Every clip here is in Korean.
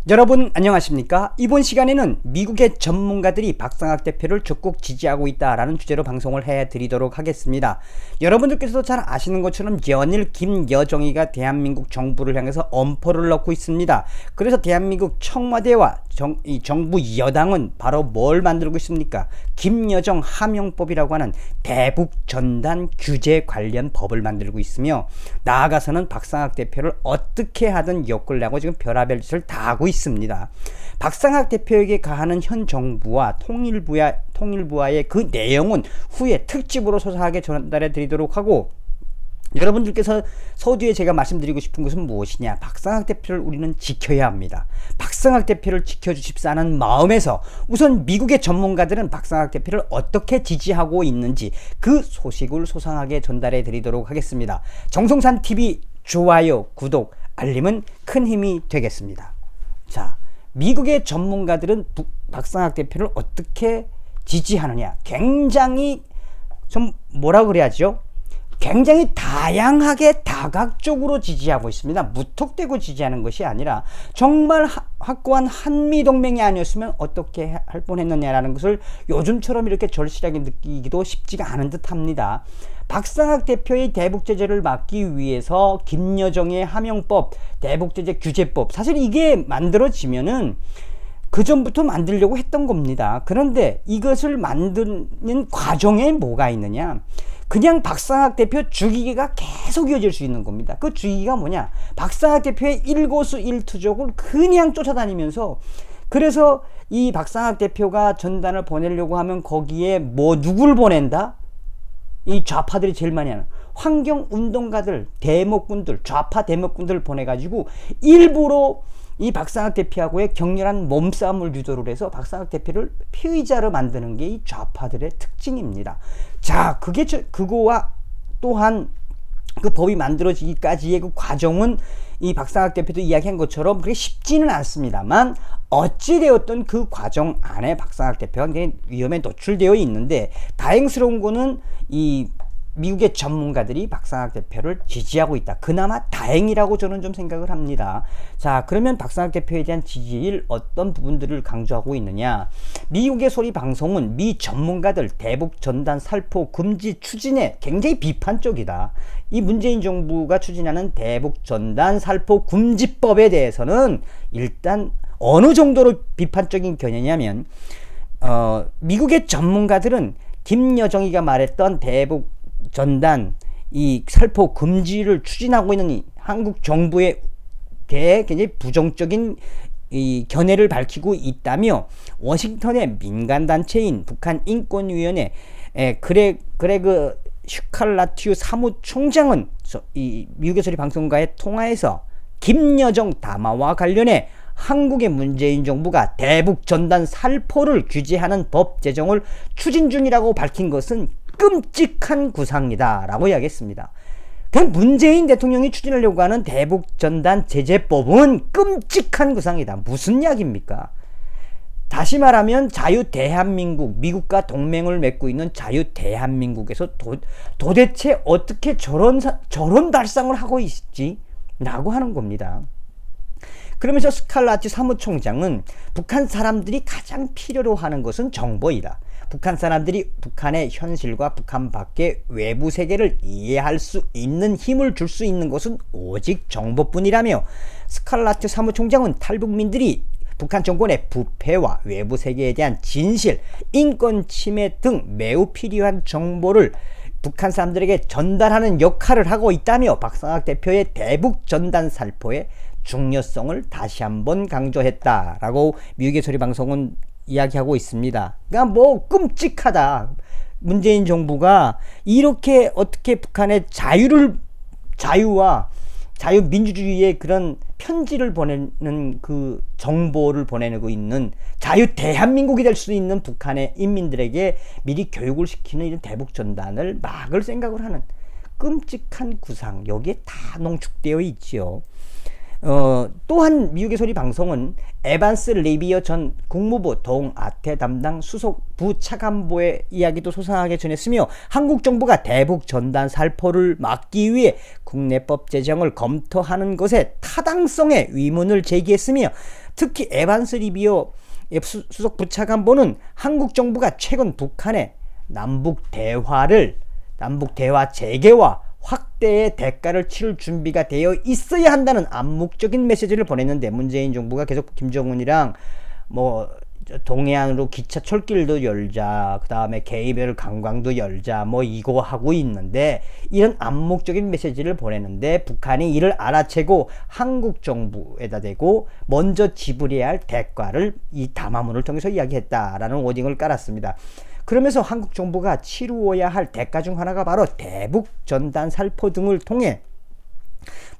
여러분 안녕하십니까? 이번 시간에는 미국의 전문가들이 박상학 대표를 적극 지지하고 있다라는 주제로 방송을 해드리도록 하겠습니다. 여러분들께서도 잘 아시는 것처럼 연일 김여정이가 대한민국 정부를 향해서 엄포를 넣고 있습니다. 그래서 대한민국 청와대와 정부 여당은 바로 뭘 만들고 있습니까? 김여정 하명법이라고 하는 대북 전단 규제 관련 법을 만들고 있으며, 나아가서는 박상학 대표를 어떻게 하든 엮으려고 지금 별의별 짓을 다 하고 있습니다. 박상학 대표에게 가하는 현 정부와 통일부와의 그 내용은 후에 특집으로 소상하게 전달해 드리도록 하고, 여러분들께서 서두에 제가 말씀드리고 싶은 것은 무엇이냐? 박상학 대표를 우리는 지켜야 합니다. 박상학 대표를 지켜주십사는 마음에서 우선 미국의 전문가들은 박상학 대표를 어떻게 지지하고 있는지 그 소식을 소상하게 전달해 드리도록 하겠습니다. 정성산TV 좋아요, 구독, 알림은 큰 힘이 되겠습니다. 자, 미국의 전문가들은 박상학 대표를 어떻게 지지하느냐? 굉장히 좀 뭐라 그래야죠? 굉장히 다양하게 다각적으로 지지하고 있습니다. 무턱대고 지지하는 것이 아니라 정말 확고한 한미동맹이 아니었으면 어떻게 할 뻔했느냐라는 것을 요즘처럼 이렇게 절실하게 느끼기도 쉽지가 않은 듯 합니다. 박상학 대표의 대북제재를 막기 위해서 김여정의 하명법, 대북제재 규제법, 사실 이게 만들어지면은 그 전부터 만들려고 했던 겁니다. 그런데 이것을 만드는 과정에 뭐가 있느냐? 그냥 박상학 대표 죽이기가 계속 이어질 수 있는 겁니다. 그 죽이기가 뭐냐? 박상학 대표의 일거수일투족을 그냥 쫓아다니면서, 그래서 이 박상학 대표가 전단을 보내려고 하면 거기에 누구를 보낸다? 이 좌파들이 제일 많이 하는 환경운동가들, 대목군들, 좌파 대목군들 보내가지고 일부러 이 박상학 대표하고의 격렬한 몸싸움을 유도를 해서 박상학 대표를 피의자로 만드는 게 이 좌파들의 특징입니다. 자, 그거와 또한 그 법이 만들어지기까지의 그 과정은 이 박상학 대표도 이야기한 것처럼 그렇게 쉽지는 않습니다만, 어찌되었든 그 과정 안에 박상학 대표가 굉장히 위험에 노출되어 있는데, 다행스러운 거는 이 미국의 전문가들이 박상학 대표를 지지하고 있다. 그나마 다행이라고 저는 좀 생각을 합니다. 자, 그러면 박상학 대표에 대한 지지일 어떤 부분들을 강조하고 있느냐? 미국의 소리 방송은 미 전문가들 대북 전단 살포 금지 추진에 굉장히 비판적이다. 이 문재인 정부가 추진하는 대북 전단 살포 금지법에 대해서는 일단 어느 정도로 비판적인 견해냐면, 미국의 전문가들은 김여정이가 말했던 대북 전단 이 살포 금지를 추진하고 있는 이 한국 정부에 대해 굉장히 부정적인 이 견해를 밝히고 있다며, 워싱턴의 민간단체인 북한 인권위원회 그레그 슈칼라튜 사무총장은 이 미국의 소리 방송과의 통화에서 김여정 담화와 관련해 한국의 문재인 정부가 대북 전단 살포를 규제하는 법 제정을 추진 중이라고 밝힌 것은 끔찍한 구상이다 라고 이야기했습니다. 그냥 문재인 대통령이 추진하려고 하는 대북 전단 제재법은 끔찍한 구상이다. 무슨 이야기입니까? 다시 말하면 자유대한민국, 미국과 동맹을 맺고 있는 자유대한민국에서 도대체 어떻게 저런 발상을 하고 있지? 라고 하는 겁니다. 그러면서 스칼라티 사무총장은 북한 사람들이 가장 필요로 하는 것은 정보이다. 북한 사람들이 북한의 현실과 북한 밖의 외부 세계를 이해할 수 있는 힘을 줄 수 있는 것은 오직 정보뿐이라며, 스칼라티 사무총장은 탈북민들이 북한 정권의 부패와 외부 세계에 대한 진실, 인권 침해 등 매우 필요한 정보를 북한 사람들에게 전달하는 역할을 하고 있다며, 박상학 대표의 대북 전단 살포의 중요성을 다시 한번 강조했다라고 미국의 소리 방송은 이야기하고 있습니다. 그러니까 끔찍하다. 문재인 정부가 이렇게 어떻게 북한의 자유와 자유민주주의의 그런 편지를 보내는 그 정보를 보내고 있는 자유 대한민국이 될 수 있는 북한의 인민들에게 미리 교육을 시키는 이런 대북 전단을 막을 생각을 하는 끔찍한 구상, 여기에 다 농축되어 있지요. 또한 미국의 소리 방송은 에반스 레비어 전 국무부 동아태 담당 수석 부차관보의 이야기도 소상하게 전했으며, 한국 정부가 대북 전단 살포를 막기 위해 국내법 제정을 검토하는 것에 타당성에 의문을 제기했으며, 특히 에반스 리비어 수석 부차관보는 한국 정부가 최근 북한의 남북 대화 재개와 확대의 대가를 치를 준비가 되어 있어야 한다는 암묵적인 메시지를 보냈는데, 문재인 정부가 계속 김정은이랑 뭐 동해안으로 기차 철길도 열자, 그 다음에 개별 관광도 열자, 뭐 이거 하고 있는데, 이런 암묵적인 메시지를 보내는데 북한이 이를 알아채고 한국 정부에다 대고 먼저 지불해야 할 대가를 이 담화문을 통해서 이야기했다라는 워딩을 깔았습니다. 그러면서 한국 정부가 치루어야 할 대가 중 하나가 바로 대북 전단 살포 등을 통해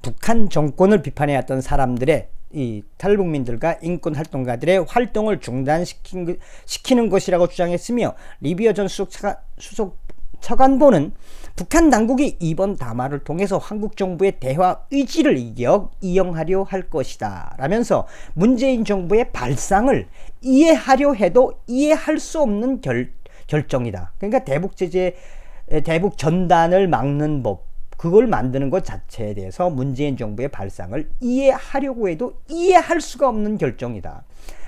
북한 정권을 비판해왔던 사람들의, 이 탈북민들과 인권활동가들의 활동을 중단시키는 것이라고 주장했으며, 리비어 전 수석 차관보는 북한 당국이 이번 담화를 통해서 한국 정부의 대화 의지를 이용하려 할 것이다 라면서 문재인 정부의 발상을 이해하려 해도 이해할 수 없는 결정이다. 그러니까 대북 전단을 막는 법, 그걸 만드는 것 자체에 대해서 문재인 정부의 발상을 이해하려고 해도 이해할 수가 없는 결정이다.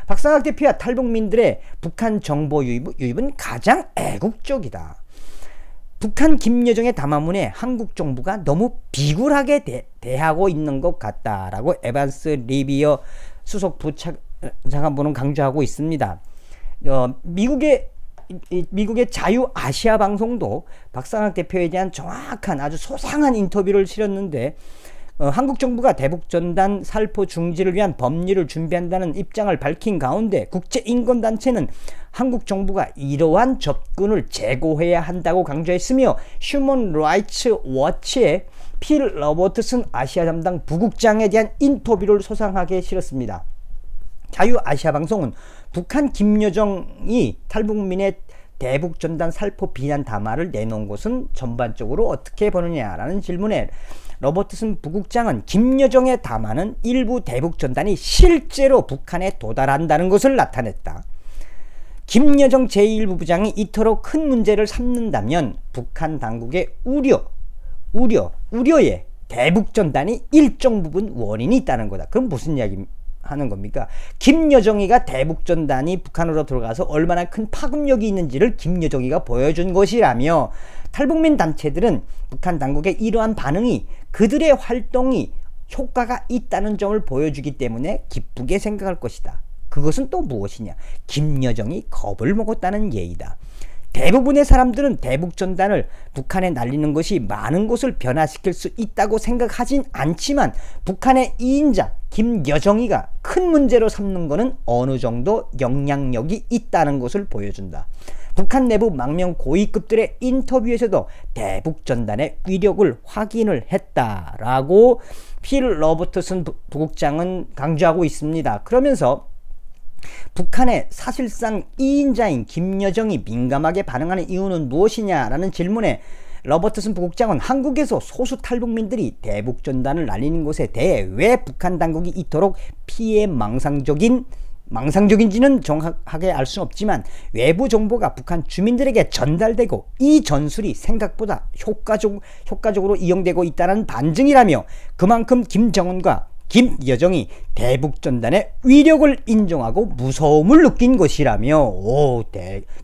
박상학 대표와 탈북민들의 북한 정보 유입은 가장 애국적이다. 북한 김여정의 담화문에 한국 정부가 너무 비굴하게 대하고 있는 것 같다라고 에반스 리비어 수석 부차관보는 강조하고 있습니다. 미국의 자유아시아 방송도 박상학 대표에 대한 정확한 아주 소상한 인터뷰를 실었는데, 한국 정부가 대북전단 살포 중지를 위한 법률을 준비한다는 입장을 밝힌 가운데 국제인권단체는 한국 정부가 이러한 접근을 재고해야 한다고 강조했으며, 휴먼 라이츠 워치의 필 러버트슨 아시아 담당 부국장에 대한 인터뷰를 소상하게 실었습니다. 자유아시아 방송은 북한 김여정이 탈북민의 대북전단 살포 비난 담화를 내놓은 것은 전반적으로 어떻게 보느냐라는 질문에 러버트슨 부국장은 김여정의 담화는 일부 대북전단이 실제로 북한에 도달한다는 것을 나타냈다. 김여정 제1부부장이 이토록 큰 문제를 삼는다면 북한 당국의 우려에 대북전단이 일정 부분 원인이 있다는 거다. 그럼 무슨 이야기 하는 겁니까? 김여정이가 대북전단이 북한으로 들어가서 얼마나 큰 파급력이 있는지를 김여정이가 보여준 것이라며, 탈북민 단체들은 북한 당국의 이러한 반응이 그들의 활동이 효과가 있다는 점을 보여주기 때문에 기쁘게 생각할 것이다. 그것은 또 무엇이냐? 김여정이 겁을 먹었다는 예의다. 대부분의 사람들은 대북전단을 북한에 날리는 것이 많은 곳을 변화시킬 수 있다고 생각하진 않지만, 북한의 2인자 김여정이가 큰 문제로 삼는 것은 어느 정도 영향력이 있다는 것을 보여준다. 북한 내부 망명 고위급들의 인터뷰에서도 대북전단의 위력을 확인을 했다라고 필 러버트슨 부국장은 강조하고 있습니다. 그러면서 북한의 사실상 2인자인 김여정이 민감하게 반응하는 이유는 무엇이냐라는 질문에 러버트슨 부국장은 한국에서 소수 탈북민들이 대북전단을 날리는 것에 대해 왜 북한 당국이 이토록 피해 망상적인지는 정확하게 알 수는 없지만, 외부 정보가 북한 주민들에게 전달되고 이 전술이 생각보다 효과적으로 이용되고 있다는 반증이라며, 그만큼 김정은과 김여정이 대북전단의 위력을 인정하고 무서움을 느낀 것이라며,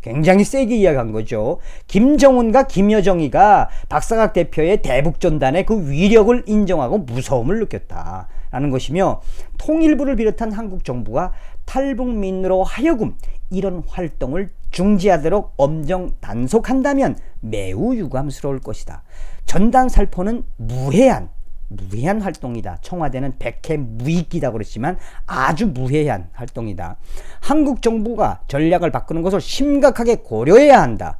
굉장히 세게 이야기한 거죠. 김정은과 김여정이가 박상학 대표의 대북전단의 그 위력을 인정하고 무서움을 느꼈다라는 것이며, 통일부를 비롯한 한국 정부가 탈북민으로 하여금 이런 활동을 중지하도록 엄정 단속한다면 매우 유감스러울 것이다. 전단 살포는 무해한 활동이다. 청와대는 백해 무익이다 그랬지만 아주 무해한 활동이다. 한국 정부가 전략을 바꾸는 것을 심각하게 고려해야 한다.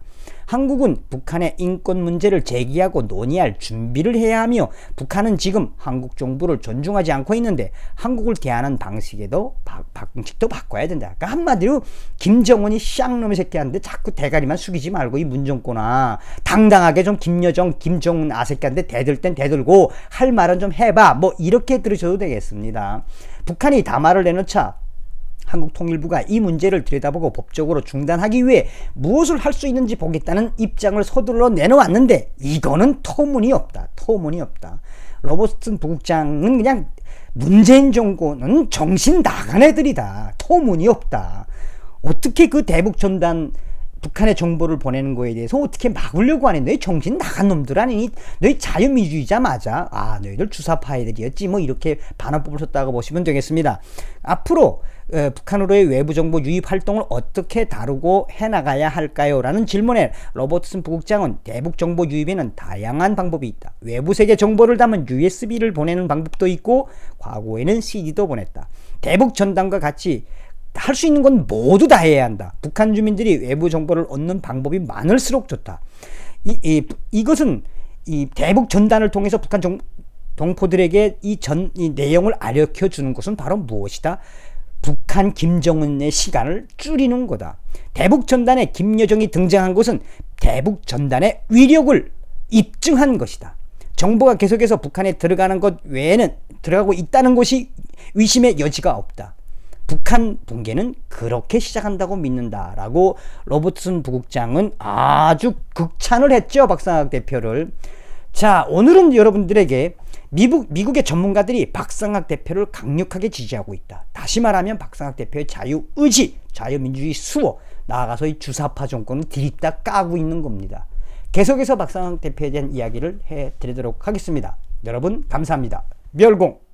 한국은 북한의 인권 문제를 제기하고 논의할 준비를 해야 하며, 북한은 지금 한국 정부를 존중하지 않고 있는데 한국을 대하는 방식도 바꿔야 된다. 그러니까 한마디로 김정은이 쌍놈의 새끼한테 자꾸 대가리만 숙이지 말고, 이 문정권아 당당하게 좀 김여정 김정은 아새끼한테 대들 땐 대들고 할 말은 좀 해봐, 뭐 이렇게 들으셔도 되겠습니다. 북한이 담화를 내놓자 한국 통일부가 이 문제를 들여다보고 법적으로 중단하기 위해 무엇을 할 수 있는지 보겠다는 입장을 서둘러 내놓았는데, 이거는 터무니없다. 로버트슨 부국장은 그냥 문재인 정권은 정신 나간 애들이다. 터무니없다. 어떻게 그 대북 전단 북한의 정보를 보내는 거에 대해서 어떻게 막으려고 하는 너희 정신 나간 놈들 아니니? 너희 자유민주주의자 맞아? 아, 너희들 주사파 애들이었지. 뭐 이렇게 반환법을 썼다고 보시면 되겠습니다. 앞으로 북한으로의 외부정보 유입 활동을 어떻게 다루고 해나가야 할까요? 라는 질문에 로버트슨 부국장은 대북 정보 유입에는 다양한 방법이 있다. 외부 세계 정보를 담은 USB를 보내는 방법도 있고 과거에는 CD도 보냈다. 대북 전단과 같이 할 수 있는 건 모두 다 해야 한다. 북한 주민들이 외부 정보를 얻는 방법이 많을수록 좋다. 이것은 이 대북 전단을 통해서 북한 동포들에게 이 내용을 알려 주는 것은 바로 무엇이다? 북한 김정은의 시간을 줄이는 거다. 대북 전단에 김여정이 등장한 것은 대북 전단의 위력을 입증한 것이다. 정보가 계속해서 북한에 들어가는 것 외에는 들어가고 있다는 것이 의심의 여지가 없다. 북한 붕괴는 그렇게 시작한다고 믿는다라고 로버트슨 부국장은 아주 극찬을 했죠. 박상학 대표를. 자, 오늘은 여러분들에게 미국의 전문가들이 박상학 대표를 강력하게 지지하고 있다. 다시 말하면 박상학 대표의 자유의지, 자유민주주의 수호, 나아가서 이 주사파 정권을 디립다 까고 있는 겁니다. 계속해서 박상학 대표에 대한 이야기를 해드리도록 하겠습니다. 여러분 감사합니다. 멸공.